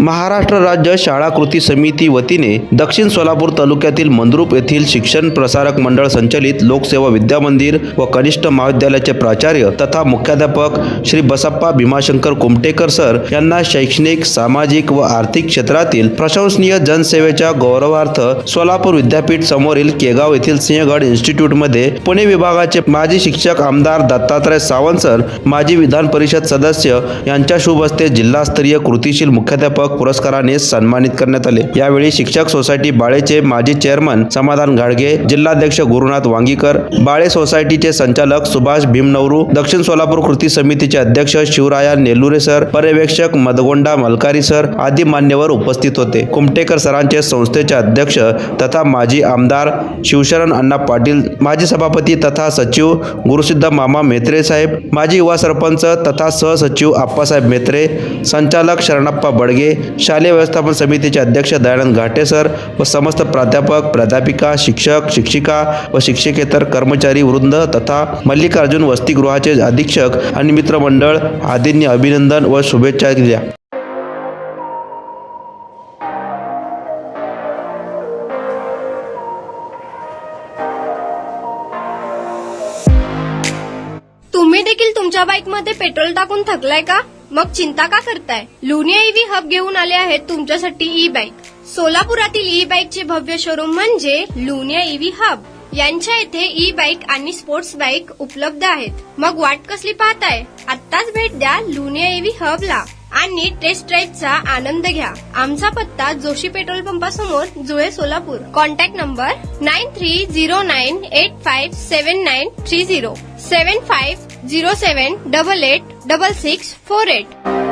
महाराष्ट्र राज्य शाळा कृती समिती वतीने दक्षिण सोलापूर तालुक्यातील मंद्रुप येथील शिक्षण प्रसारक मंडळ संचलित लोकसेवा विद्या मंदिर व कनिष्ठ महाविद्यालयाचे प्राचार्य तथा मुख्याध्यापक श्री बसप्पा भीमाशंकर कुमटेकर सर यांना शैक्षणिक, सामाजिक व आर्थिक क्षेत्रातील प्रशंसनीय जनसेवेच्या गौरवार्थ सोलापूर विद्यापीठ समोरील केगाव येथील सिंहगड इन्स्टिट्यूटमध्ये पुणे विभागाचे माजी शिक्षक आमदार दत्तात्रय सावंत सर, माजी विधान परिषद सदस्य यांच्या शुभ हस्ते जिल्हास्तरीय कृतिशील मुख्याध्यापक पुरस्काराने सन्मानित करण्यात आले। यावेळी शिक्षक सोसायटी बाळेचे माजी चेअरमन समाधान घाडगे, जिल्हाध्यक्ष गुरुनाथ वांगीकर, बाळे सोसायटीचे संचालक सुभाष भीमनवरू, दक्षिण सोलापूर कृती समितीचे अध्यक्ष शिवराया नेलुरे सर, पर्यवेक्षक मदगोंडा मलकारी सर आदी मान्यवर उपस्थित होते। कुमटेकर सरांचे संस्थेचे अध्यक्ष तथा माजी आमदार शिवशरण अण्णा पाटील, माजी सभापती तथा सचिव गुरुसिद्ध मामा मेत्रे साहेब, माजी युवा सरपंच तथा सहसचिव आप्पासाहेब मेत्रे, संचालक शरणप्पा बडगे, शालेय व्यवस्थापन समितीचे अध्यक्ष दयानंद घाटे सर व समस्त प्राध्यापक, प्राध्यापिका, शिक्षक, शिक्षिका व शिक्षकेतर कर्मचारी वृंद तथा मल्लिकार्जुन वसतिगृहाचे अधीक्षक आणि मित्रमंडळ आदींनी अभिनंदन व शुभेच्छा दिल्या। तुम्ही देखील तुमच्या बाईकमध्ये पेट्रोल टाकून थकलाय का? मग चिंता का करताय? लुनिया ईव्ही हब घेऊन आले आहेत तुमच्यासाठी ई बाईक। सोलापुरातील ई बाईकचे भव्य शोरूम म्हणजे लुनिया ईव्ही हब। यांच्या येथे ई बाईक आणि स्पोर्ट्स बाईक उपलब्ध आहेत। मग वाट कसली पाहताय? आत्ताच भेट द्या लुनिया ईव्ही हबला आणि टेस्ट ड्राईव्हचा आनंद घ्या। आमचा पत्ता जोशी पेट्रोल पंपासमोर, जुळे, सोलापूर। Contact number 9309857930 7507886648।